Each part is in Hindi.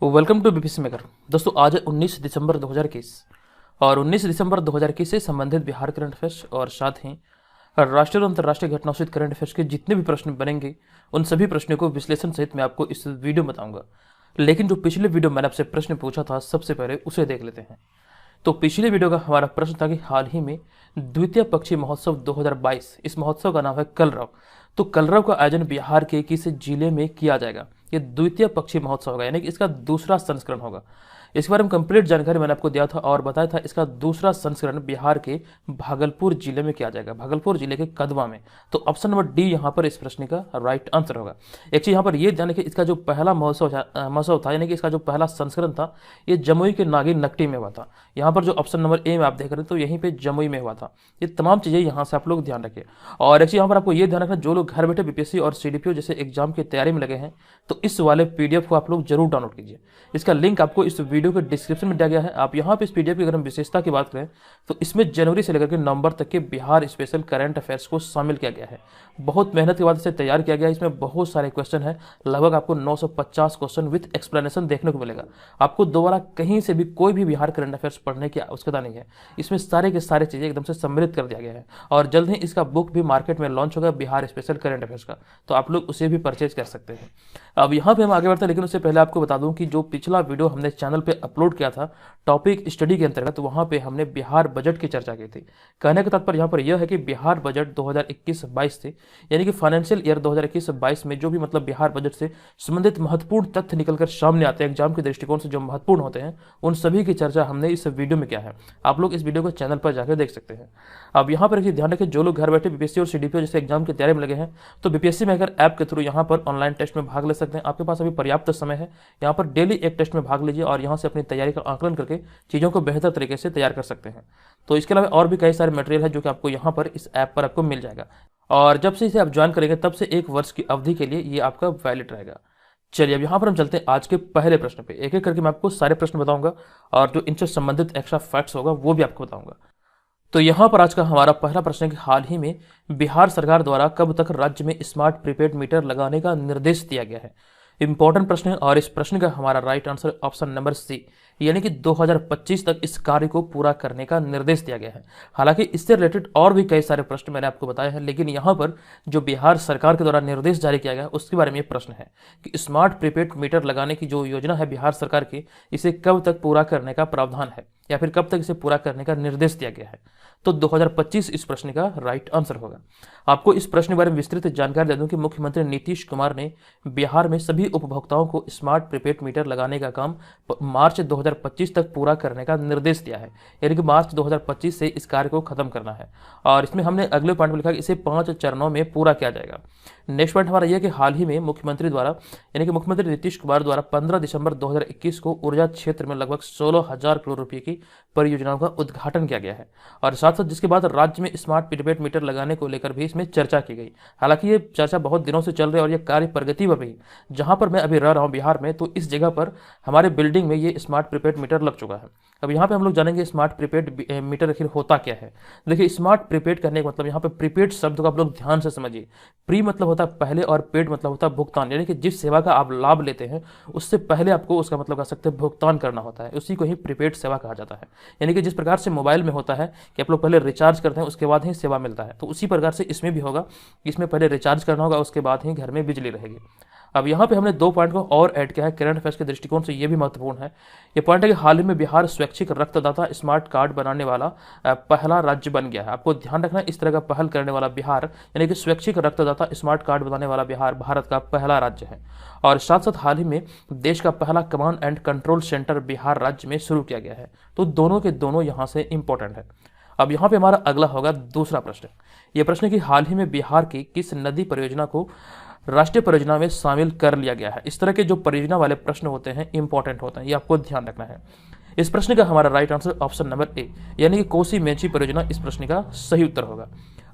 Welcome to BPC maker. दोस्तों आज है 19 दिसंबर 2021 और 19 दिसंबर 2021 से संबंधित बिहार करंट अफेयर्स और साथ ही राष्ट्रीय और अंतर्राष्ट्रीय घटनाओं से करंट अफेयर्स के जितने भी प्रश्न बनेंगे उन सभी प्रश्नों को विश्लेषण सहित मैं आपको इस वीडियो में बताऊंगा। लेकिन जो पिछले वीडियो मैंने आपसे प्रश्न पूछा था सबसे पहले उसे देख लेते हैं। तो पिछले वीडियो का हमारा प्रश्न था कि हाल ही में द्वितीय पक्षी महोत्सव 2022, इस महोत्सव का नाम है कलरव। तो कलरव का आयोजन बिहार के किस जिले में किया जाएगा? ये द्वितीय पक्षी महोत्सव होगा, यानी कि इसका दूसरा संस्करण होगा। इसके बारे में कंप्लीट जानकारी मैंने आपको दिया था और बताया था इसका दूसरा संस्करण बिहार के भागलपुर जिले में किया जाएगा, भागलपुर जिले के कदवा में। तो ऑप्शन नंबर डी यहाँ पर इस प्रश्न का राइट आंसर होगा। एक चीज यहाँ पर ये ध्यान रखिए, इसका जो पहला महोत्सव था यानी कि इसका जो पहला संस्करण था ये जमुई के नागिन नकटी में हुआ था। यहाँ पर जो ऑप्शन नंबर ए में आप देख रहे हैं तो यहीं पे जमुई में हुआ था। ये तमाम चीजें यहाँ से आप लोग ध्यान रखिए। और एक चीज यहाँ पर आपको ये ध्यान रखना, जो लोग घर बैठे बीपीएससी और सीडीपीओ जैसे एग्जाम की तैयारी में लगे हैं तो इस वाले पीडीएफ को आप लोग जरूर डाउनलोड कीजिए। इसका लिंक आपको इस वीडियो के डिस्क्रिप्शन में दिया गया है। आप यहाँ पे इस पीडीएफ की अगर हम विशेषता की बात करें तो इसमें जनवरी से लेकर के नवंबर तक के बिहार स्पेशल करंट अफेयर्स को शामिल किया गया है। बहुत मेहनत के बाद इसे तैयार किया गया है। इसमें बहुत सारे क्वेश्चन है, लगभग आपको 950 क्वेश्चन विद एक्सप्लेनेशन देखने को मिलेगा। आपको दोबारा कहीं से भी कोई भी बिहार करंट अफेयर्स पढ़ने की आवश्यकता नहीं है। इसमें सारे के सारे चीजें एकदम से सम्मिलित कर दिया गया है और जल्द ही इसका बुक भी मार्केट में लॉन्च होगा बिहार स्पेशल करंट अफेयर्स का, तो आप लोग उसे भी परचेज कर सकते हैं। अब यहाँ पे हम आगे बढ़ते हैं, लेकिन उससे पहले आपको बता दूं कि जो पिछला वीडियो हमने चैनल पे अपलोड किया था टॉपिक स्टडी के अंतर्गत, तो वहां पे हमने बिहार बजट की चर्चा की थी। कहने का तात्पर्य यहाँ पर यह है कि बिहार बजट 2021-22 से, यानी कि फाइनेंशियल ईयर 2021-22 में जो भी मतलब बिहार बजट से संबंधित महत्वपूर्ण तथ्य निकलकर सामने आते हैं एग्जाम के दृष्टिकोण से, जो महत्वपूर्ण होते हैं उन सभी की चर्चा हमने इस वीडियो में किया है। आप लोग इस वीडियो को चैनल पर जाकर देख सकते हैं। अब यहाँ पर ध्यान रखें, जो लोग घर बैठे बीपीएससी और सीडीपीओ जैसे एग्जाम की तैयारी में लगे हैं तो बीपीएससी मेकर ऐप के थ्रू यहाँ पर ऑनलाइन टेस्ट में भाग ले सकते हैं। आपके पास अभी पर्याप्त समय है, यहाँ पर डेली एक टेस्ट में भाग लीजिए और यहाँ से अपनी तैयारी का आकलन करके चीज़ों को बेहतर तरीके से तैयार कर सकते हैं। तो इसके अलावा और भी कई सारे मटेरियल है जो कि आपको यहाँ पर इस ऐप पर आपको मिल जाएगा और जब से इसे आप ज्वाइन करेंगे तब से 1 वर्ष की अवधि के लिए ये आपका वैलिड रहेगा। चलिए अब यहाँ पर हम चलते हैं आज के पहले प्रश्न पे। एक एक करके मैं आपको सारे प्रश्न बताऊंगा और जो इनसे संबंधित एक्स्ट्रा फैक्ट्स होगा वो भी आपको बताऊंगा। तो यहाँ पर आज का हमारा पहला प्रश्न है कि हाल ही में बिहार सरकार द्वारा कब तक राज्य में स्मार्ट प्रीपेड मीटर लगाने का निर्देश दिया गया है? इंपॉर्टेंट प्रश्न है और इस प्रश्न का हमारा right answer option number C, यानी कि 2025 तक इस कार्य को पूरा करने का निर्देश दिया गया है। हालांकि इससे रिलेटेड और भी कई सारे प्रश्न मैंने आपको बताए हैं, लेकिन यहाँ पर जो बिहार सरकार के द्वारा निर्देश जारी किया गया है उसके बारे में ये प्रश्न है कि स्मार्ट प्रीपेड मीटर लगाने की जो योजना है बिहार सरकार की, इसे कब तक पूरा करने का प्रावधान है या फिर कब तक इसे पूरा करने का निर्देश दिया गया है? तो 2025 इस प्रश्न का राइट आंसर होगा। आपको इस प्रश्न के बारे में विस्तृत जानकारी दे दूं कि मुख्यमंत्री नीतीश कुमार ने बिहार में सभी उपभोक्ताओं को स्मार्ट प्रीपेड मीटर लगाने का काम मार्च 2025 तक पूरा करने का निर्देश दिया है, यानी कि मार्च 2025 से इस कार्य को खत्म करना है। और इसमें हमने अगले पॉइंट में लिखा कि इसे 5 चरणों में पूरा किया जाएगा। नेक्स्ट पॉइंट हमारा यह कि हाल ही में मुख्यमंत्री द्वारा, यानी कि मुख्यमंत्री नीतीश कुमार द्वारा 15 दिसंबर 2021 को ऊर्जा क्षेत्र में लगभग 16,000 करोड़ रुपए की परियोजनाओं का उद्घाटन किया गया है और साथ साथ जिसके बाद राज्य में स्मार्ट प्रीपेड मीटर लगाने को लेकर भी इसमें चर्चा की गई। हालांकि ये चर्चा बहुत दिनों से चल रही है और ये कार्य प्रगति पर भी, जहां पर मैं अभी रह रहा हूं बिहार में, तो इस जगह पर हमारे बिल्डिंग में ये स्मार्ट प्रीपेड मीटर लग चुका है। अब यहाँ पे हम लोग जानेंगे स्मार्ट प्रीपेड मीटर आखिर होता क्या है। देखिए, स्मार्ट प्रीपेड करने का मतलब, यहाँ पे प्रीपेड शब्द को आप लोग ध्यान से समझिए। प्री मतलब होता है पहले और पेड मतलब होता है भुगतान, यानी कि जिस सेवा का आप लाभ लेते हैं उससे पहले आपको उसका मतलब कह सकते हैं भुगतान करना होता है, उसी को ही प्रीपेड सेवा कहा जाता है। यानी कि जिस प्रकार से मोबाइल में होता है कि आप लोग पहले रिचार्ज करते हैं उसके बाद ही सेवा मिलता है, तो उसी प्रकार से इसमें भी होगा, इसमें पहले रिचार्ज करना होगा उसके बाद ही घर में बिजली रहेगी। अब यहाँ पे हमने 2 पॉइंट को और ऐड किया है करंट अफेयर्स के दृष्टिकोण से, ये भी महत्वपूर्ण है। ये पॉइंट है कि हाल ही में बिहार स्वैच्छिक रक्तदाता स्मार्ट कार्ड बनाने वाला पहला राज्य बन गया है। आपको ध्यान रखना, इस तरह का पहल करने वाला बिहार, यानी कि स्वैच्छिक रक्तदाता स्मार्ट कार्ड बनाने वाला बिहार भारत का पहला राज्य है। और साथ साथ हाल ही में देश का पहला command and control centre Bihar राज्य में शुरू किया गया है। तो दोनों के दोनों यहाँ से इंपॉर्टेंट है। अब यहाँ पे हमारा अगला होगा दूसरा प्रश्न। यह प्रश्न है कि हाल ही में बिहार की किस नदी परियोजना को राष्ट्रीय परियोजना में शामिल कर लिया गया है? इस तरह के जो परियोजना वाले प्रश्न होते हैं इंपॉर्टेंट होते हैं, ये आपको ध्यान रखना है। इस प्रश्न का हमारा right answer option number A, यानी कि कोसी मेची परियोजना इस प्रश्न का सही उत्तर होगा।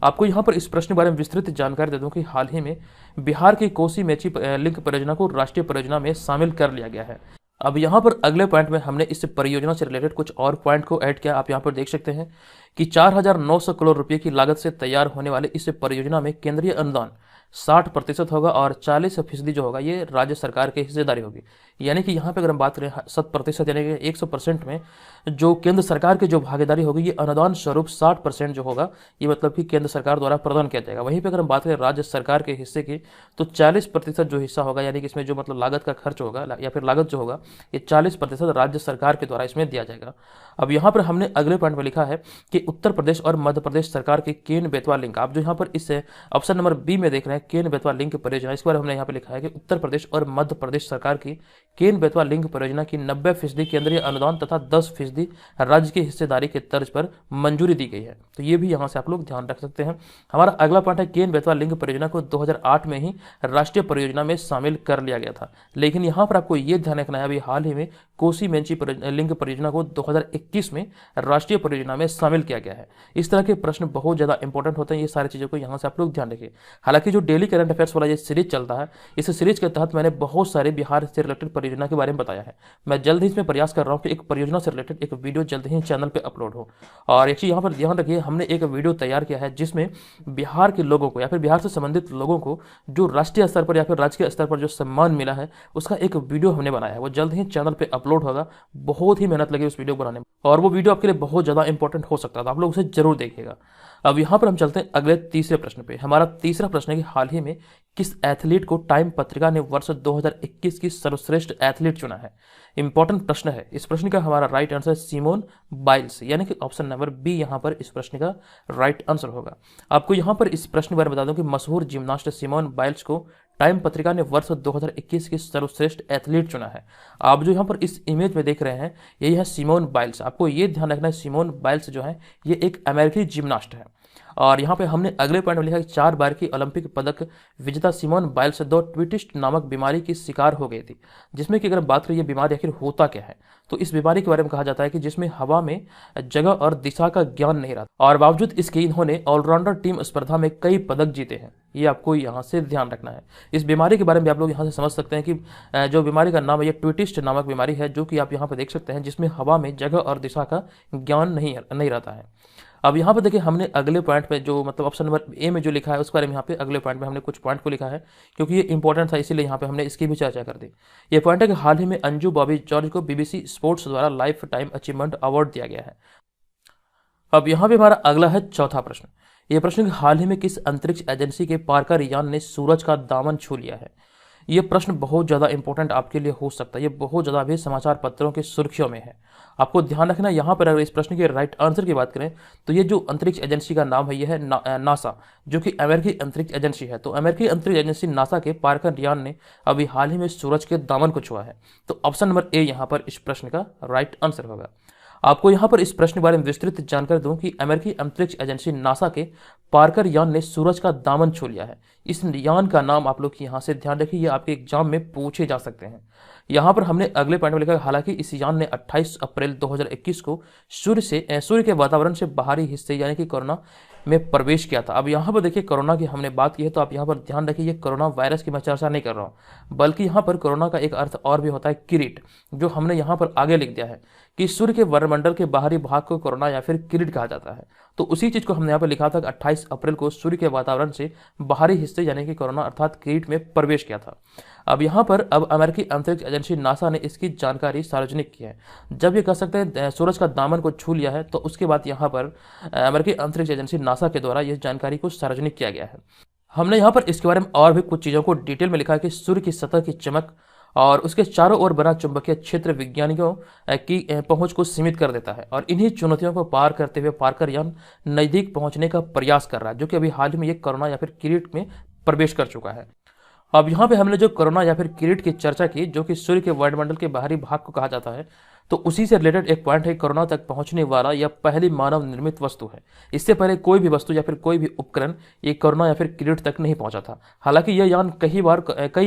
आपको यहाँ पर इस प्रश्न के बारे में विस्तृत जानकारी दे दूं कि हाल ही में बिहार की कोसी मेची लिंक परियोजना को राष्ट्रीय परियोजना में शामिल कर लिया गया है। अब यहाँ पर अगले पॉइंट में हमने इस परियोजना से रिलेटेड कुछ और पॉइंट को ऐड किया। आप यहाँ पर देख सकते हैं कि 4,900 करोड़ रुपए की लागत से तैयार होने वाले इस परियोजना में केंद्रीय अनुदान 60% होगा और 40% जो होगा ये राज्य सरकार की हिस्सेदारी होगी। यानी कि यहाँ पे अगर हम बात करें 100% यानी कि 100% में जो केंद्र सरकार की जो भागीदारी होगी ये अनुदान स्वरूप 60% जो होगा ये मतलब कि केंद्र सरकार द्वारा प्रदान किया जाएगा। वहीं पे अगर हम बात करें राज्य सरकार के हिस्से की तो 40% जो हिस्सा होगा यानी कि इसमें जो मतलब लागत का खर्च होगा या फिर लागत जो होगा ये 40% राज्य सरकार के द्वारा इसमें दिया जाएगा। अब यहाँ पर हमने अगले पॉइंट में लिखा है कि उत्तर प्रदेश और मध्य प्रदेश सरकार की केन बेतवा लिंक, आप जो यहाँ पर इस ऑप्शन नंबर बी में देख रहे हैं केन बेतवा लिंक परियोजना, इस बार हमने यहाँ पे लिखा है कि उत्तर प्रदेश और मध्य प्रदेश सरकार की केन बेतवा लिंक परियोजना की 90% केंद्रीय अनुदान तथा 10% राज्य की हिस्सेदारी के तर्ज पर मंजूरी दी गई है। तो ये भी यहाँ से आप लोग ध्यान रख सकते हैं। हमारा अगला पॉइंट है केन बेतवा लिंक परियोजना को 2008 में ही राष्ट्रीय परियोजना में शामिल कर लिया गया था, लेकिन यहाँ पर आपको ये ध्यान रखना है अभी हाल ही में कोसी मेंची लिंक परियोजना को 2021 में राष्ट्रीय परियोजना में शामिल किया गया है। इस तरह के प्रश्न बहुत ज़्यादा इंपॉर्टेंट होते हैं, ये सारी चीज़ों को यहाँ से आप लोग ध्यान रखिए। हालांकि जो डेली करंट अफेयर्स वाला ये सीरीज चलता है, इस सीरीज के तहत मैंने बहुत सारे बिहार से रिलेटेड परियोजना के बारे में बताया है। मैं जल्द ही इसमें प्रयास कर रहा हूँ कि एक परियोजना से रिलेटेड एक वीडियो जल्द ही चैनल पर अपलोड हो। और एक चीज़ यहाँ पर ध्यान रखिए, हमने एक वीडियो तैयार किया है जिसमें बिहार के लोगों को या फिर बिहार से संबंधित लोगों को जो राष्ट्रीय स्तर पर या फिर राज्य के स्तर पर जो सम्मान मिला है उसका एक वीडियो हमने बनाया है। वो जल्द ही चैनल पर अपलोड होगा। बहुत ही मेहनत लगी उस वीडियो बनाने में और वो वीडियो आपके लिए बहुत ज़्यादा इंपॉर्टेंट हो सकता है, तो आप लोग उसे जरूर देखिएगा। अब यहाँ पर हम चलते हैं अगले तीसरे प्रश्न पे। हमारा तीसरा प्रश्न है कि हाल ही में किस एथलीट को टाइम पत्रिका ने वर्ष 2021 की सर्वश्रेष्ठ एथलीट चुना है। इंपॉर्टेंट प्रश्न है। इस प्रश्न का हमारा राइट आंसर है सिमोन बाइल्स, यानी कि ऑप्शन नंबर बी यहाँ पर इस प्रश्न का राइट आंसर होगा। आपको यहाँ पर इस प्रश्न के बारे में बता दूं कि मशहूर जिम्नास्ट सिमोन बाइल्स को टाइम पत्रिका ने वर्ष 2021 की सर्वश्रेष्ठ एथलीट चुना है। आप जो यहाँ पर इस इमेज में देख रहे हैं यही है सिमोन बाइल्स। आपको ये ध्यान रखना है सिमोन बाइल्स जो है ये एक अमेरिकी जिम्नास्ट है। और यहाँ पे हमने अगले पॉइंट में लिखा कि 4 बार की ओलंपिक पदक विजेता सिमोन बाइल्स 2 ट्विटिस्ट नामक बीमारी की शिकार हो गई थी, जिसमें कि अगर बात करें ये बीमारी आखिर होता क्या है तो इस बीमारी के बारे में कहा जाता है कि जिसमें हवा में जगह और दिशा का ज्ञान नहीं रहता और बावजूद इसके इन्होंने ऑलराउंडर टीम स्पर्धा में कई पदक जीते हैं। ये आपको यहाँ से ध्यान रखना है। इस बीमारी के बारे में आप लोग यहाँ से समझ सकते हैं कि जो बीमारी का नाम है ये ट्विटिस्ट नामक बीमारी है, जो कि आप यहाँ पर देख सकते हैं जिसमें हवा में जगह और दिशा का ज्ञान नहीं रहता है। अब यहाँ पर देखिए हमने अगले पॉइंट पे जो मतलब ऑप्शन नंबर ए में जो लिखा है उसके बारे में यहाँ पे अगले पॉइंट में हमने कुछ पॉइंट को लिखा है क्योंकि ये इंपॉर्टेंट था, इसीलिए यहाँ पे हमने इसकी भी चर्चा कर दी। ये पॉइंट है कि हाल ही में अंजू बॉबी जॉर्ज को बीबीसी स्पोर्ट्स द्वारा लाइफ टाइम अचीवमेंट अवार्ड दिया गया है। अब यहाँ पे हमारा अगला है चौथा प्रश्न। ये प्रश्न हाल ही में किस अंतरिक्ष एजेंसी के पार्कर यान ने सूरज का दामन छू लिया है। ये प्रश्न बहुत ज़्यादा इंपॉर्टेंट आपके लिए हो सकता है, ये बहुत ज़्यादा भी समाचार पत्रों की सुर्खियों में है। आपको ध्यान रखना यहाँ पर अगर इस प्रश्न के राइट आंसर की बात करें तो ये जो अंतरिक्ष एजेंसी का नाम है ये है नासा, जो कि अमेरिकी अंतरिक्ष एजेंसी है। तो अमेरिकी अंतरिक्ष एजेंसी नासा के पार्कर यान ने अभी हाल ही में सूरज के दामन को छुआ है। तो ऑप्शन नंबर ए यहाँ पर इस प्रश्न का राइट आंसर होगा। आपको यहाँ पर इस प्रश्न के बारे में विस्तृत जानकारी दूं कि अमेरिकी अंतरिक्ष एजेंसी नासा के पार्कर यान ने सूरज का दामन छू लिया है। इस यान का नाम आप लोग यहाँ से ध्यान रखिए, ये आपके एग्जाम में पूछे जा सकते हैं। यहाँ पर हमने अगले पॉइंट में लिखा हालांकि इस यान ने 28 अप्रैल 2021 को सूर्य के वातावरण से बाहरी हिस्से यानी कि कोरोना में प्रवेश किया था। अब यहाँ पर देखिए कोरोना की हमने बात की है तो आप यहाँ पर ध्यान रखिए ये कोरोना वायरस की मैं चर्चा नहीं कर रहा हूँ, बल्कि यहाँ पर कोरोना का एक अर्थ और भी होता है किरीट, जो हमने यहाँ पर आगे लिख दिया है कि सूर्य के वायुमंडल के बाहरी भाग को कोरोना या फिर किरीट कहा जाता है। तो उसी चीज को हमने यहाँ पर लिखा था कि 28 अप्रैल को सूर्य के वातावरण से बाहरी हिस्से यानी कि कोरोना अर्थात किरीट में प्रवेश किया था। अब यहाँ पर अब अमेरिकी अंतरिक्ष एजेंसी नासा ने इसकी जानकारी सार्वजनिक की है। जब ये कह सकते हैं सूरज का दामन को छू लिया है तो उसके बाद यहाँ पर अमेरिकी अंतरिक्ष एजेंसी नासा के द्वारा इस जानकारी को सार्वजनिक किया गया है। हमने यहाँ पर इसके बारे में और भी कुछ चीज़ों को डिटेल में लिखा है कि सूर्य की सतह की चमक और उसके चारों ओर बना चुंबकीय क्षेत्र विज्ञानियों की पहुंच को सीमित कर देता है और इन्हीं चुनौतियों को पार करते हुए पार्कर यान नजदीक पहुंचने का प्रयास कर रहा है, जो कि अभी हाल ही में ये कोरोना या फिर किरीट में प्रवेश कर चुका है। अब यहाँ पे हमने जो कोरोना या फिर किरीट की चर्चा की, जो कि सूर्य के वायुमंडल के बाहरी भाग को कहा जाता है, तो उसी से रिलेटेड एक पॉइंट है कोरोना तक पहुंचने वाला यह पहली मानव निर्मित वस्तु है। इससे पहले कोई भी वस्तु या फिर कोई भी उपकरण ये कोरोना या फिर किरीट तक नहीं पहुंचा था। हालांकि यह यान कई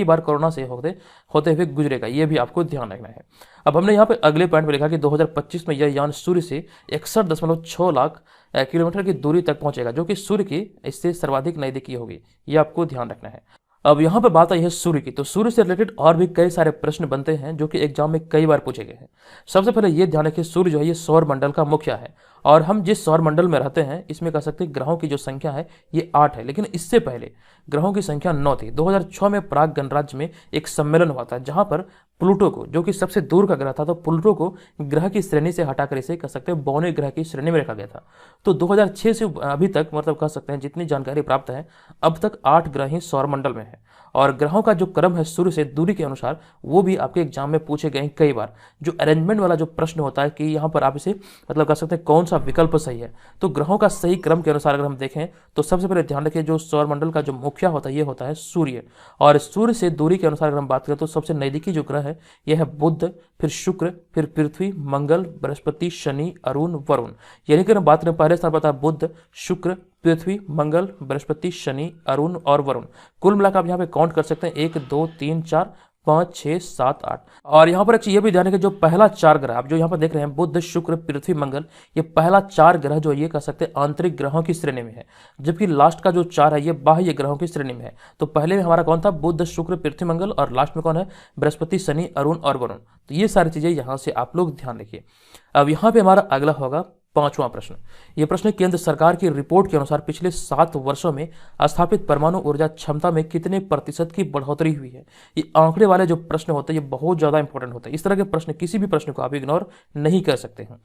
बार कोरोना से होते हुए गुजरेगा, ये भी आपको ध्यान रखना है। अब हमने यहाँ पे अगले पॉइंट में लिखा कि 2025 में यह यान सूर्य से 61.6 लाख किलोमीटर की दूरी तक पहुंचेगा, जो कि सूर्य की इससे सर्वाधिक नजदीकी होगी। ये आपको ध्यान रखना है। अब यहाँ पे बात आई है सूर्य की, तो सूर्य से रिलेटेड और भी कई सारे प्रश्न बनते हैं जो कि एग्जाम में कई बार पूछे गए हैं। सबसे पहले ये ध्यान रखिए सूर्य जो है ये सौर मंडल का मुखिया है और हम जिस सौर मंडल में रहते हैं इसमें कह सकते हैं ग्रहों की जो संख्या है ये 8 है, लेकिन इससे पहले ग्रहों की संख्या 9 थी। 2006 में प्राग गणराज्य में एक सम्मेलन हुआ था जहां पर प्लूटो को, जो कि सबसे दूर का ग्रह था, तो प्लूटो को ग्रह की श्रेणी से हटाकर इसे कह सकते हैं बौने ग्रह की श्रेणी में रखा गया था। तो 2006 से अभी तक मतलब कह सकते हैं जितनी जानकारी प्राप्त है अब तक 8 ग्रह ही सौर मंडल में है। और ग्रहों का जो क्रम है सूर्य से दूरी के अनुसार वो भी आपके एग्जाम में पूछे गए हैं कई बार। जो अरेंजमेंट वाला जो प्रश्न होता है कि यहाँ पर आप इसे मतलब कह सकते हैं कौन सा विकल्प सही है, तो ग्रहों का सही क्रम के अनुसार अगर हम देखें तो सबसे पहले ध्यान रखिए जो सौर मंडल का जो मुखिया होता है ये होता है सूर्य। और सूर्य से दूरी के अनुसार अगर हम बात करें तो सबसे नजदीकी जो ग्रह है यह है बुध, फिर शुक्र, फिर पृथ्वी, मंगल, बृहस्पति, शनि, अरुण, वरुण। यानी कि हम बात करें पहले स्थान पर बुध, शुक्र, पृथ्वी, मंगल, बृहस्पति, शनि, अरुण और वरुण। कुल मिलाकर आप यहाँ पे काउंट कर सकते हैं 1 2 3 4 5 6 7 8। और यहाँ पर एक चीज ये भी ध्यान रखें जो पहला 4 ग्रह आप जो यहाँ पर देख रहे हैं बुध, शुक्र, पृथ्वी, मंगल, ये पहला 4 ग्रह जो ये कह सकते हैं आंतरिक ग्रहों की श्रेणी में है, जबकि लास्ट का जो 4 है ये बाह्य ग्रहों की श्रेणी में है। तो पहले में हमारा कौन था बुध, शुक्र, पृथ्वी, मंगल, और लास्ट में कौन है बृहस्पति, शनि, अरुण और वरुण। तो ये सारी चीजें यहाँ से आप लोग ध्यान रखिए। अब यहाँ पे हमारा अगला होगा 5वां प्रश्न। यह प्रश्न केंद्र सरकार की रिपोर्ट के अनुसार पिछले 7 वर्षों में स्थापित परमाणु ऊर्जा क्षमता में कितने प्रतिशत की बढ़ोतरी हुई है। ये आंकड़े वाले जो प्रश्न होते हैं ये बहुत ज्यादा इंपॉर्टेंट होते हैं। इस तरह के प्रश्न किसी भी प्रश्न को आप इग्नोर नहीं कर सकते हैं।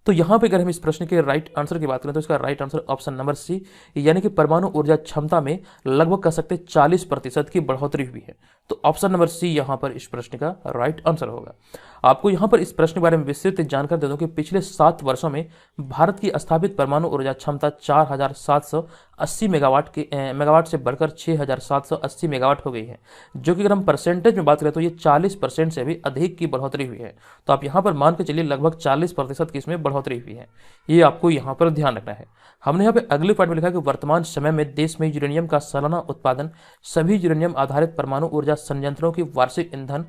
तो यहाँ पे अगर हम इस प्रश्न के राइट आंसर की बात करें तो इसका right answer option number C, यानी कि परमाणु ऊर्जा क्षमता में लगभग कह सकते हैं 40% की बढ़ोतरी हुई है। तो ऑप्शन नंबर सी यहाँ पर इस प्रश्न का राइट आंसर होगा। आपको यहाँ पर इस प्रश्न के बारे में विस्तृत जानकारी दे दूं कि पिछले 7 वर्षों में भारत की स्थापित परमाणु ऊर्जा क्षमता 4780 मेगावाट से बढ़कर 6780 मेगावाट हो गई है, जो कि अगर हम परसेंटेज में बात करें तो ये 40% से भी अधिक की बढ़ोतरी हुई है। तो आप यहाँ पर मान के चलिए लगभग 40% की इसमें बढ़ोतरी हुई है, ये आपको यहाँ पर ध्यान रखना है। हमने यहाँ पे अगले पॉइंट में लिखा कि वर्तमान समय में देश में यूरेनियम का सालाना उत्पादन सभी यूरेनियम आधारित परमाणु ऊर्जा संयंत्रों की वार्षिक ईंधन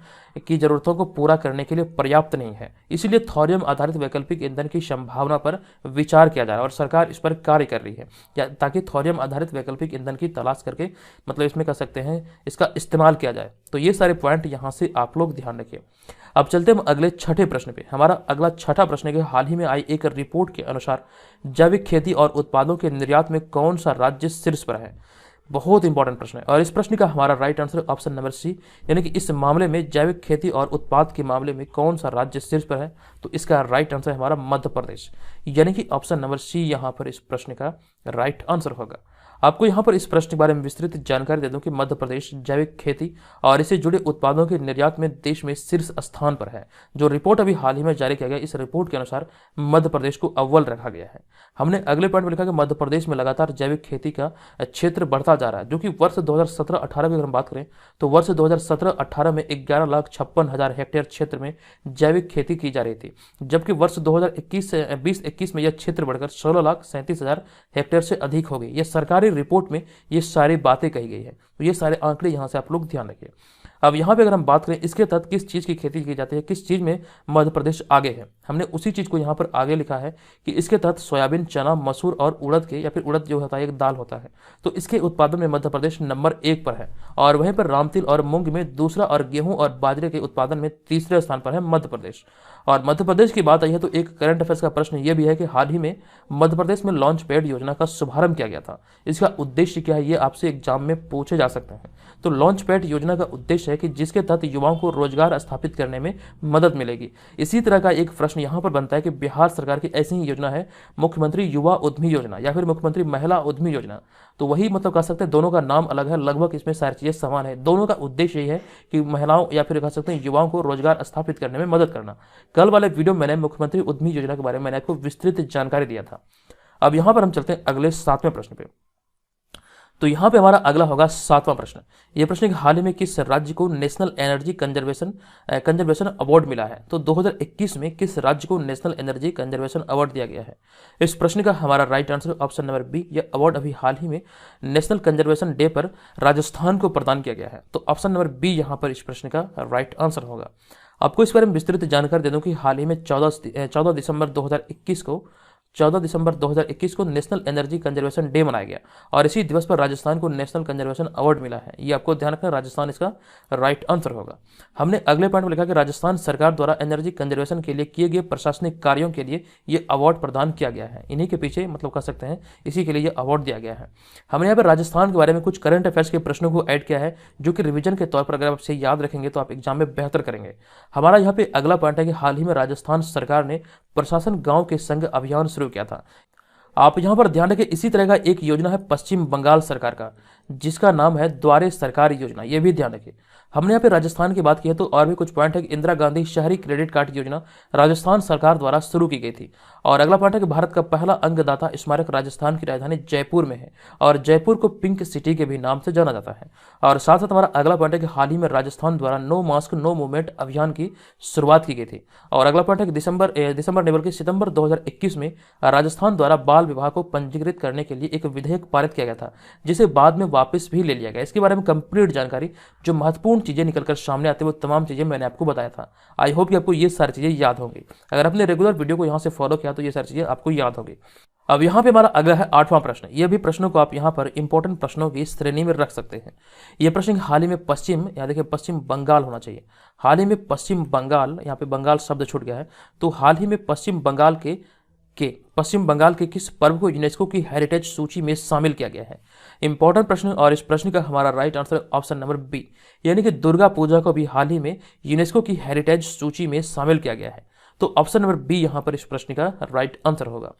की जरूरतों को पूरा करने के लिए पर्याप्त नहीं है। इसीलिए थोरियम आधारित वैकल्पिक ईंधन की संभावना पर विचार किया जा रहा है और सरकार इस पर कार्य कर रही है ताकि थोरियम आधारित वैकल्पिक ईंधन की तलाश करके मतलब इसमें कह सकते हैं इसका इस्तेमाल किया जाए। तो ये सारे पॉइंट यहाँ से आप लोग ध्यान रखिए। अब चलते हम अगले 6ठे प्रश्न पे। हमारा अगला 6ठा प्रश्न है कि हाल ही में आई एक रिपोर्ट के अनुसार जैविक खेती और उत्पादों के निर्यात में कौन सा राज्य शीर्ष पर है। बहुत इंपॉर्टेंट प्रश्न है और इस प्रश्न का हमारा right answer option number C, यानी कि इस मामले में जैविक खेती और उत्पाद के मामले में कौन सा राज्य शीर्ष पर है। तो इसका राइट आंसर है हमारा मध्य प्रदेश, यानी कि ऑप्शन नंबर सी यहाँ पर इस प्रश्न का राइट आंसर होगा। आपको यहाँ पर इस प्रश्न के बारे में विस्तृत जानकारी दे दूं कि मध्य प्रदेश जैविक खेती और इससे जुड़े उत्पादों के निर्यात में देश में शीर्ष स्थान पर है। जो रिपोर्ट अभी हाल ही में जारी किया गया, इस रिपोर्ट के अनुसार मध्य प्रदेश को अव्वल रखा गया है। हमने अगले पॉइंट में लिखा कि मध्य प्रदेश में लगातार जैविक खेती का क्षेत्र बढ़ता जा रहा है, जो कि वर्ष 2017-18 की अगर हम बात करें तो वर्ष 2017-18 में 11,56,000 हेक्टेयर क्षेत्र में जैविक खेती की जा रही थी, जबकि वर्ष 2020-21 में यह क्षेत्र बढ़कर 16,37,000 हेक्टेयर से अधिक हो गई। यह सरकारी रिपोर्ट में ये सारी बातें कही गई है। तो ये सारे आंकड़े यहाँ से आप लोग ध्यान रखिए। अब यहाँ पे अगर हम बात करें इसके तहत किस चीज़ की खेती की जाती है, किस चीज़ में मध्य प्रदेश आगे है, हमने उसी चीज़ को यहाँ पर आगे लिखा है कि इसके तहत सोयाबीन, चना, मसूर और उड़द के, या फिर उड़द जो होता है एक दाल होता है, तो इसके उत्पादन में मध्य प्रदेश नंबर 1 पर है। और वहीं पर रामतिल और मूंग में दूसरा और गेहूं और बाजरे के उत्पादन में तीसरे स्थान पर है मध्य प्रदेश। और मध्य प्रदेश की बात आई है तो एक करंट अफेयर्स का प्रश्न यह भी है कि हाल ही में मध्य प्रदेश में लॉन्च पैड योजना का शुभारंभ किया गया था। इसका उद्देश्य क्या है ये आपसे एग्जाम में पूछे जा सकते हैं। तो लॉन्च पैड योजना का उद्देश्य है कि जिसके तहत युवाओं को रोजगार स्थापित करने में मदद मिलेगी। इसी तरह का एक प्रश्न यहाँ पर बनता है कि बिहार सरकार की ऐसी ही योजना है मुख्यमंत्री युवा उद्यमी योजना या फिर मुख्यमंत्री महिला उद्यमी योजना। तो वही मतलब कह सकते हैं दोनों का नाम अलग है, लगभग इसमें सारी चीजें समान है। दोनों का उद्देश्य यही है कि महिलाओं या फिर कह सकते हैं युवाओं को रोजगार स्थापित करने में मदद करना। कल वाले वीडियो में मैंने मुख्यमंत्री उद्यमी योजना के बारे में मैंने आपको विस्तृत जानकारी दिया था। अब यहां पर हम चलते हैं अगले 7वें प्रश्न पे। तो यहां पे हमारा अगला होगा 7वां प्रश्न। यह प्रश्न कि हाल ही में किस राज्य को नेशनल एनर्जी कंजर्वेशन अवार्ड मिला है। तो 2021 में किस राज्य को नेशनल एनर्जी कंजर्वेशन अवार्ड दिया गया है। इस प्रश्न का हमारा right answer option number B. यह अवार्ड अभी हाल ही में नेशनल कंजर्वेशन डे पर राजस्थान को प्रदान किया गया है। तो ऑप्शन नंबर बी यहाँ पर इस प्रश्न का राइट आंसर होगा। आपको इस बारे में विस्तृत जानकारी दे दूं कि हाल ही में 14 दिसंबर 2021 को 14 दिसंबर 2021 को नेशनल एनर्जी कंजर्वेशन डे मनाया गया और इसी दिवस पर राजस्थान को नेशनल कंजर्वेशन अवार्ड मिला है। ये आपको ध्यान रखना, राजस्थान इसका राइट आंसर होगा। हमने अगले पॉइंट में लिखा कि राजस्थान सरकार द्वारा एनर्जी कंजर्वेशन के लिए किए गए प्रशासनिक कार्यों के लिए ये अवार्ड प्रदान किया गया है। इन्हीं के पीछे मतलब कह सकते हैं इसी के लिए ये अवार्ड दिया गया है। हमने यहाँ पर राजस्थान के बारे में कुछ करंट अफेयर्स के प्रश्नों को ऐड किया है, जो कि रिवीजन के तौर पर अगर आप इसे याद रखेंगे तो आप एग्जाम में बेहतर करेंगे। हमारा यहाँ पे अगला पॉइंट है कि हाल ही में राजस्थान सरकार ने प्रशासन गांव के संग अभियान शुरू किया था। आप यहां पर ध्यान रखें, इसी तरह का एक योजना है पश्चिम बंगाल सरकार का, जिसका नाम है द्वारे सरकार योजना। यह भी ध्यान रखिए। हमने यहाँ पे राजस्थान की बात की है तो और भी कुछ पॉइंट है कि इंदिरा गांधी शहरी क्रेडिट कार्ड योजना राजस्थान सरकार द्वारा शुरू की गई थी। और अगला पॉइंट है कि भारत का पहला अंगदाता स्मारक राजस्थान की राजधानी जयपुर में है और जयपुर को पिंक सिटी के भी नाम से जाना जाता है। और साथ साथ हमारा अगला पॉइंट है कि हाल ही में राजस्थान द्वारा नो मास्क नो मूवमेंट अभियान की शुरुआत की गई थी। और अगला पॉइंट है कि दिसंबर नहीं बल्कि सितंबर 2021 में राजस्थान द्वारा बाल विवाह को पंजीकृत करने के लिए एक विधेयक पारित किया गया था, जिसे बाद में वापस भी ले लिया गया। इसके बारे में कंप्लीट जानकारी, जो महत्वपूर्ण चीजें निकलकर सामने आती है, वो तमाम चीजें मैंने आपको बताया था। आई होप कि आपको ये सारी चीजें याद होंगी। अगर आपने रेगुलर वीडियो को यहाँ से फॉलो किया तो ये सारी चीजें आपको याद होगी। अब यहाँ पे हमारा अगला है 8वां प्रश्न। ये भी प्रश्नों को आप यहाँ पर इंपॉर्टेंट प्रश्नों की श्रेणी में रख सकते हैं। ये प्रश्न हाल ही में पश्चिम, यहाँ देखिए पश्चिम बंगाल होना चाहिए। हाल ही में पश्चिम बंगाल, यहाँ पे बंगाल शब्द छूट गया है, तो हाल ही में पश्चिम बंगाल के किस पर्व को यूनेस्को की हेरिटेज सूची में शामिल किया गया है? इंपॉर्टेंट प्रश्न। और इस प्रश्न का हमारा right answer option number B, यानी कि दुर्गा पूजा को भी हाल ही में यूनेस्को की हेरिटेज सूची में शामिल किया गया है। तो ऑप्शन नंबर बी यहां पर इस प्रश्न का राइट आंसर होगा।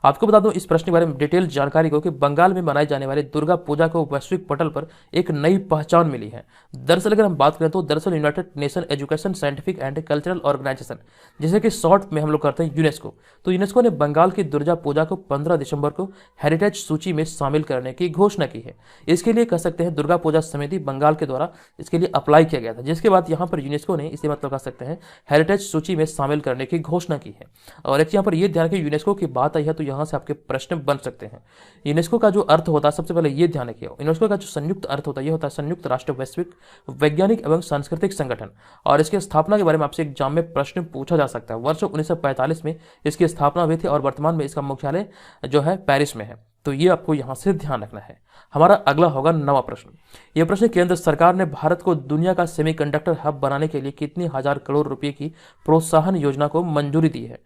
आपको बता दूं इस प्रश्न के बारे में डिटेल जानकारी को कि बंगाल में मनाई जाने वाली दुर्गा पूजा को वैश्विक पटल पर एक नई पहचान मिली है। दरअसल अगर हम बात करें तो दरअसल United Nation Educational Scientific and Cultural Organization, जिसे कि शॉर्ट में हम लोग करते हैं यूनेस्को, तो यूनेस्को ने बंगाल की दुर्गा पूजा को 15 दिसंबर को हेरिटेज सूची में शामिल करने की घोषणा की है। इसके लिए कह सकते हैं दुर्गा पूजा समिति बंगाल के द्वारा इसके लिए अप्लाई किया गया था, जिसके बाद यहाँ पर यूनेस्को ने इसे मतलब कह सकते हैं हेरिटेज सूची में शामिल करने की घोषणा की है। और एक यहाँ पर यह ध्यान रखिए, यूनेस्को की बात आई है तो यहाँ से आपके प्रश्न बन सकते हैं। यूनेस्को का जो अर्थ होता है, सबसे पहले ये ध्यान रखिए, यूनेस्को का जो संयुक्त अर्थ होता है, ये होता है संयुक्त राष्ट्र वैश्विक वैज्ञानिक एवं सांस्कृतिक संगठन। और इसकी स्थापना के बारे में आपसे एग्जाम में प्रश्न पूछा जा सकता है। वर्ष 1945 में इसकी स्थापना हुई थी और वर्तमान में इसका मुख्यालय जो है पेरिस में है। तो ये आपको यहां से ध्यान रखना है। हमारा अगला होगा 9वां प्रश्न। यह प्रश्न, केंद्र सरकार ने भारत को दुनिया का सेमीकंडक्टर हब बनाने के लिए कितनी हजार करोड़ रुपए की प्रोत्साहन योजना को मंजूरी दी है?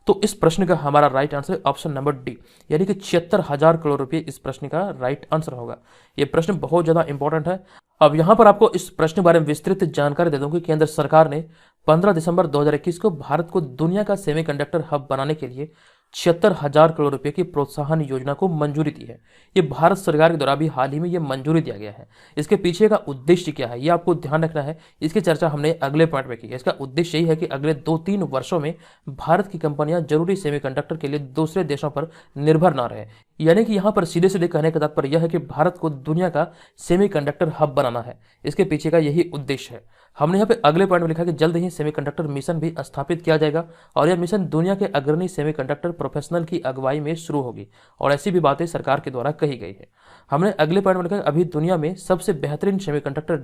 तो इस प्रश्न का हमारा right answer option number D, यानी कि 76,000 करोड़ रुपए इस प्रश्न का राइट आंसर होगा। यह प्रश्न बहुत ज्यादा इंपॉर्टेंट है। अब यहां पर आपको इस प्रश्न के बारे में विस्तृत जानकारी दे दूं कि केंद्र सरकार ने 15 दिसंबर 2021 को भारत को दुनिया का सेमीकंडक्टर हब बनाने के लिए 76,000 करोड़ रुपए की प्रोत्साहन योजना को मंजूरी दी है। ये भारत सरकार के द्वारा भी हाल ही में ये मंजूरी दिया गया है। इसके पीछे का उद्देश्य क्या है ये आपको ध्यान रखना है। इसकी चर्चा हमने अगले पॉइंट में की है। इसका उद्देश्य यही है कि अगले 2-3 वर्षों में भारत की कंपनियां जरूरी सेमीकंडक्टर के लिए दूसरे देशों पर निर्भर ना रहे। यानी कि यहाँ पर सीधे सीधे कहने का तात्पर्य यह है कि भारत को दुनिया का सेमीकंडक्टर हब बनाना है। इसके पीछे का यही उद्देश्य है। हमने यहाँ पे अगले पॉइंट में लिखा कि जल्द ही सेमीकंडक्टर मिशन भी स्थापित किया जाएगा और यह मिशन दुनिया के अग्रणी सेमीकंडक्टर प्रोफेशनल की अगुवाई में शुरू होगी और ऐसी भी बातें सरकार के द्वारा कही गई है। हमने अगले पॉइंट में लिखा अभी दुनिया में सबसे बेहतरीन सेमीकंडक्टर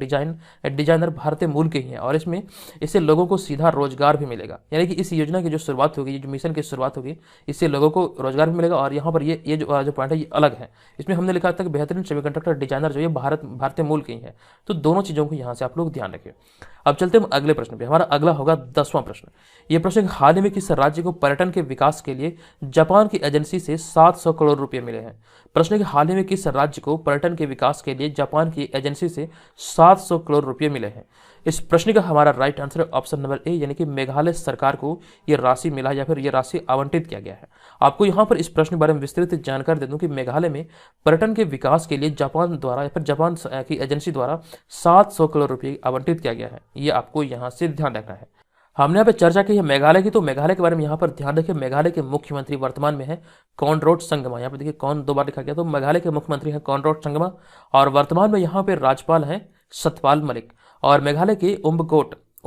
डिजाइनर भारतीय मूल के ही हैं और इससे लोगों को सीधा रोजगार भी मिलेगा। यानी कि इस योजना की जो शुरुआत होगी, जो मिशन की शुरुआत होगी, इससे लोगों को रोजगार भी मिलेगा। और यहाँ पर ये जो पॉइंट है ये अलग है। इसमें हमने लिखा था कि बेहतरीन सेमीकंडक्टर डिजाइनर जो ये भारतीय मूल के ही है। तो दोनों चीजों को यहाँ से आप लोग ध्यान रखें। अब चलते हैं अगले प्रश्न पे। हमारा अगला होगा 10वां प्रश्न। यह प्रश्न हाल ही में किस राज्य को पर्यटन के विकास के लिए जापान की एजेंसी से 700 करोड़ रुपए मिले हैं? प्रश्न के हाल ही में किस राज्य को पर्यटन के विकास के लिए जापान की एजेंसी से 700 करोड़ रुपए मिले हैं? इस प्रश्न का हमारा right answer option number A, यानी कि मेघालय सरकार को यह राशि मिला या फिर यह राशि आवंटित किया गया है। आपको यहां पर इस प्रश्न के बारे में विस्तृत जानकारी दे दूं कि मेघालय में पर्यटन के विकास के लिए जापान द्वारा या फिर जापान की एजेंसी द्वारा 700 करोड़ रुपए आवंटित किया गया है। ये आपको यहां से ध्यान रखना है। हमने यहाँ पे चर्चा की है मेघालय की, तो मेघालय के बारे में यहाँ पर ध्यान रखिए। मेघालय के मुख्यमंत्री वर्तमान में है कॉनराड संगमा। यहाँ पे देखिए कौन 2 बार लिखा गया, तो मेघालय के मुख्यमंत्री है कॉनराड संगमा और वर्तमान में यहाँ पे राज्यपाल हैं सतपाल मलिक। और मेघालय के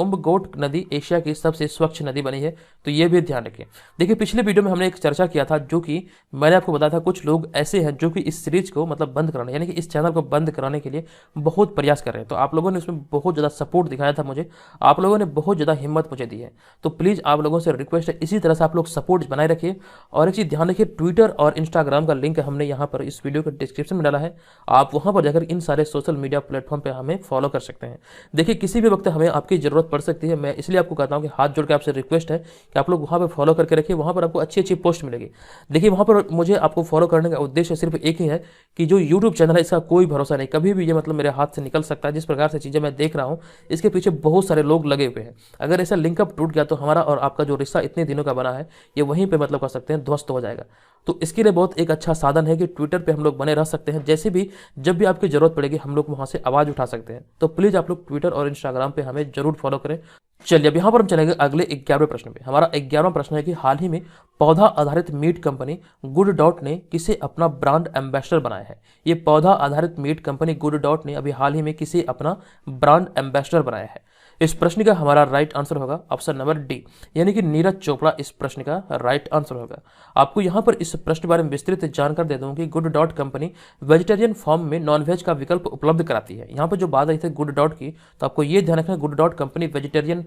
उम्बगोट नदी एशिया की सबसे स्वच्छ नदी बनी है, तो ये भी ध्यान रखें। देखिए पिछले वीडियो में हमने एक चर्चा किया था, जो कि मैंने आपको बताया था कुछ लोग ऐसे हैं जो कि इस सीरीज को मतलब बंद कराने, यानी कि इस चैनल को बंद कराने के लिए बहुत प्रयास कर रहे हैं। तो आप लोगों ने उसमें बहुत ज़्यादा सपोर्ट दिखाया था मुझे, आप लोगों ने बहुत ज़्यादा हिम्मत मुझे दी है। तो प्लीज़ आप लोगों से रिक्वेस्ट है, इसी तरह से आप लोग सपोर्ट बनाए रखिए। और एक चीज़ ध्यान रखिए, ट्विटर और इंस्टाग्राम का लिंक हमने यहाँ पर इस वीडियो के डिस्क्रिप्शन में डाला है, आप वहाँ पर जाकर इन सारे सोशल मीडिया प्लेटफॉर्म पर हमें फॉलो कर सकते हैं। देखिए किसी भी वक्त हमें आपकी ज़रूरत पड़ सकती है, मैं इसलिए आपको कहता हूँ कि हाथ जोड़ के आपसे रिक्वेस्ट है कि आप लोग वहाँ पर फॉलो करके रखिए, वहाँ पर आपको अच्छी अच्छी पोस्ट मिलेगी। देखिए वहाँ पर मुझे आपको फॉलो करने का उद्देश्य सिर्फ एक ही है कि जो यूट्यूब चैनल है इसका कोई भरोसा नहीं, कभी भी ये मतलब मेरे हाथ से निकल सकता है। जिस प्रकार से चीज़ें मैं देख रहा हूँ इसके पीछे बहुत सारे लोग लगे हुए हैं। अगर ऐसा लिंकअप टूट गया तो हमारा और आपका जो रिश्ता इतने दिनों का बना है ये वहीं पर मतलब कर सकते हैं ध्वस्त हो जाएगा। तो इसके लिए बहुत एक अच्छा साधन है कि ट्विटर पे हम लोग बने रह सकते हैं, जैसे भी जब भी आपकी जरूरत पड़ेगी हम लोग वहां से आवाज़ उठा सकते हैं। तो प्लीज़ आप लोग ट्विटर और इंस्टाग्राम पे हमें जरूर फॉलो करें। चलिए अब यहाँ पर हम चलेंगे अगले 11वें प्रश्न पे। हमारा 11वां प्रश्न है कि हाल ही में पौधा आधारित मीट कंपनी गुड डॉट ने किसे अपना ब्रांड एम्बेसडर बनाया है। ये पौधा आधारित मीट कंपनी गुड डॉट ने अभी हाल ही में किसे अपना ब्रांड एम्बेसडर बनाया है। इस प्रश्न का हमारा राइट आंसर होगा ऑप्शन नंबर डी, यानी कि नीरज चोपड़ा इस प्रश्न का राइट आंसर होगा। आपको यहाँ पर इस प्रश्न के बारे में विस्तृत जानकारी दे दूं कि good dot company vegetarian form में नॉनवेज का विकल्प उपलब्ध कराती है। यहाँ पर जो बात आई थी गुड डॉट की, तो आपको ये ध्यान रखना good dot company vegetarian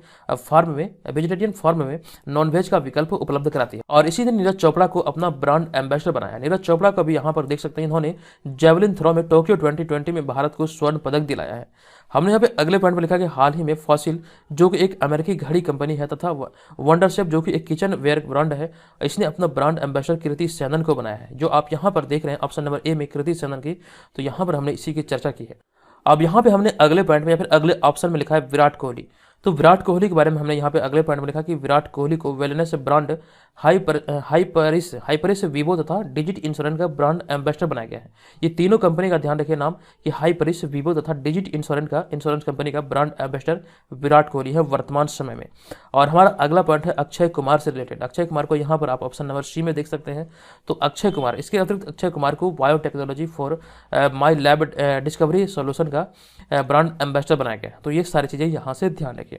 form में नॉनवेज का विकल्प उपलब्ध कराती है। और इसी दिन नीरज चोपड़ा को अपना ब्रांड एम्बेसडर बनाया। नीरज चोपड़ा को भी यहाँ पर देख सकते हैं, इन्होंने जेवलिन थ्रो में टोक्यो 2020 में भारत को स्वर्ण पदक दिलाया है। हमने यहाँ पे अगले पॉइंट में लिखा कि हाल ही में फॉसिल जो कि एक अमेरिकी घड़ी कंपनी है तथा वंडरशेफ जो कि एक किचन वेयर ब्रांड है, इसने अपना ब्रांड एम्बेसडर कृति सेनन को बनाया है। जो आप यहाँ पर देख रहे हैं ऑप्शन नंबर ए में कृति सेनन की, तो यहाँ पर हमने इसी की चर्चा की है। अब यहाँ पे हमने अगले पॉइंट में या फिर अगले ऑप्शन में लिखा है विराट कोहली। तो विराट कोहली के बारे में हमने यहाँ पे अगले पॉइंट में लिखा कि विराट कोहली को वेलनेस ब्रांड हाइपरिस वीवो तथा डिजिट इंश्योरेंस का ब्रांड एम्बेसडर बनाया गया है। ये तीनों कंपनी का ध्यान रखिए नाम कि हाइपरिस वीवो तथा डिजिट इंश्योरेंस कंपनी का ब्रांड एम्बेसडर विराट कोहली है वर्तमान समय में। और हमारा अगला पॉइंट है अक्षय कुमार से रिलेटेड। अक्षय कुमार को यहाँ पर आप ऑप्शन नंबर सी में देख सकते हैं। तो अक्षय कुमार, इसके अतिरिक्त अक्षय कुमार को biotechnology for my lab discovery solution का ब्रांड एम्बेसडर बनाया गया। तो ये सारी चीज़ें यहाँ से ध्यान रखिए।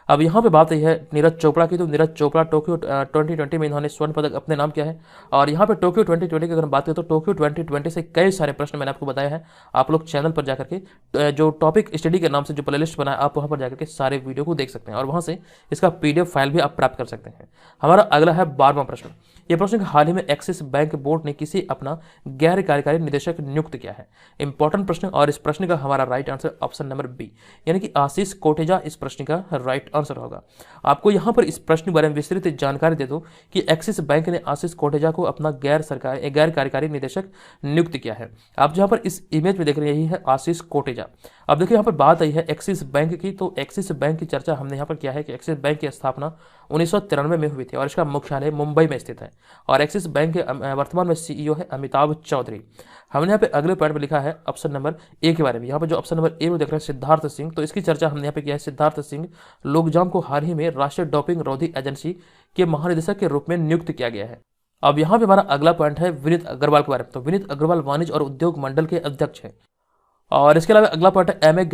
अब यहाँ पे बात है नीरज चोपड़ा की। तो नीरज चोपड़ा टोक्यो 2020 में इन्होंने स्वर्ण पदक अपने नाम किया है। और यहाँ पे टोक्यो 2020 की अगर हम बात करें तो टोक्यो 2020 से कई सारे प्रश्न मैंने आपको बताया है। आप लोग चैनल पर जाकर के जो टॉपिक स्टडी के नाम से जो प्लेलिस्ट बनाया आप वहाँ पर जाकर के सारे वीडियो को देख सकते हैं और वहाँ से इसका PDF फाइल भी आप प्राप्त कर सकते हैं। हमारा अगला है 12वां प्रश्न। ये प्रश्न हाल ही में एक्सिस बैंक बोर्ड ने किसी अपना गैर कार्यकारी निदेशक नियुक्त किया है। इंपॉर्टेंट प्रश्न, और इस प्रश्न का हमारा right answer option number B, यानी कि आशीष कोटेजा इस प्रश्न का राइट आंसर होगा। आपको यहाँ पर इस प्रश्न के बारे में विस्तृत जानकारी दे दूं कि एक्सिस बैंक ने आशीष कोटेजा को अपना गैर कार्यकारी निदेशक नियुक्त किया है। आप जहाँ पर इस इमेज में देख रहे हैं यही है आशीष कोटेजा। अब देखिए यहाँ पर बात आई है एक्सिस बैंक की। तो एक्सिस बैंक की चर्चा हमने यहाँ पर किया है कि एक्सिस बैंक की स्थापना 1993 में हुई थी और इसका मुख्यालय मुंबई में स्थित है। और एक्सिस बैंक के वर्तमान में CEO है अमिताभ चौधरी। हमने यहाँ पे अगले पॉइंट में लिखा है ऑप्शन नंबर ए के बारे में। यहाँ पर जो ऑप्शन नंबर ए में देख रहे हैं सिद्धार्थ सिंह, तो इसकी चर्चा हमने यहाँ पे किया है। सिद्धार्थ सिंह लोकजाम को हाल ही में राष्ट्रीय डोपिंग रोधी एजेंसी के महानिदेशक के रूप में नियुक्त किया गया है। अब यहाँ पे हमारा अगला पॉइंट है विनीत अग्रवाल के बारे में। तो विनीत अग्रवाल वाणिज्य और उद्योग मंडल के अध्यक्ष है। और इसके अलावा अगला पॉइंट है एम ए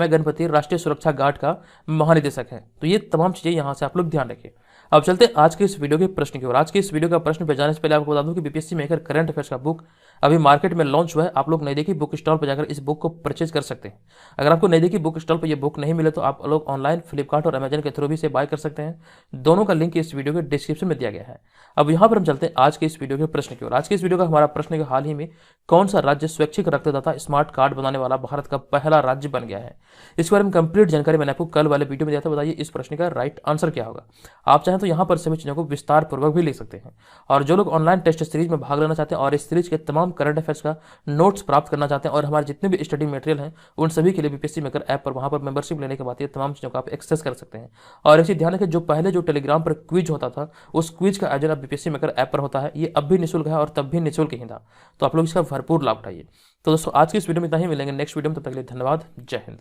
गणपति राष्ट्रीय सुरक्षा गार्ड का महानिदेशक है। तो ये तमाम चीजें यहाँ से आप लोग ध्यान रखिए। अब चलते हैं आज के इस वीडियो के प्रश्न की ओर। आज के इस वीडियो का प्रश्न पे जाने से पहले आपको बता दूं कि बीपीएससी मेकर करंट अफेयर्स का बुक अभी मार्केट में लॉन्च हुआ है। आप लोग नहीं देखी बुक स्टॉल पर जाकर इस बुक को परचेज कर सकते हैं। अगर आपको नहीं देखी बुक स्टॉल पर ये बुक नहीं मिले तो आप लोग ऑनलाइन फ्लिपकार्ट और अमेजन के थ्रू भी से बाय कर सकते हैं। दोनों का लिंक इस वीडियो के डिस्क्रिप्शन में दिया गया है। अब यहाँ पर हम चलते हैं आज के इस वीडियो के प्रश्न की ओर। आज के इस वीडियो का हमारा प्रश्न है हाल ही में कौन सा राज्य स्वैच्छिक रक्तदाता स्मार्ट कार्ड बनाने वाला भारत का पहला राज्य बन गया है। इस बारे में कंप्लीट जानकारी मैंने आपको कल वाले वीडियो में दिया था। बताइए इस प्रश्न का राइट आंसर क्या होगा। आप चाहें तो यहाँ पर सभी चीजों को विस्तार पूर्वक भी लिख सकते हैं। और जो लोग ऑनलाइन टेस्ट सीरीज में भाग लेना चाहते हैं और इस सीरीज के तमाम करंट अफेयर्स का नोट्स प्राप्त करना चाहते हैं और हमारे जितने भी स्टडी मटेरियल हैं उन सभी के लिए बीपीएससी मेकर ऐप पर वहां पर मेंबरशिप लेने के बाद ये तमाम चीजों का आप एक्सेस कर सकते हैं। और इसी ध्यान रखें जो पहले जो टेलीग्राम पर क्विज होता था उस क्विज का आयोजन अब बीपीएससी मेकर ऐप पर होता है। ये अब भी निःशुल्क है और तब भी निःशुल्क ही था। तो आप लोग इसका भरपूर लाभ उठाइए। तो दोस्तों आज की इस वीडियो में इतना ही, मिलेंगे नेक्स्ट वीडियो में। तब तक के लिए धन्यवाद। जय हिंद।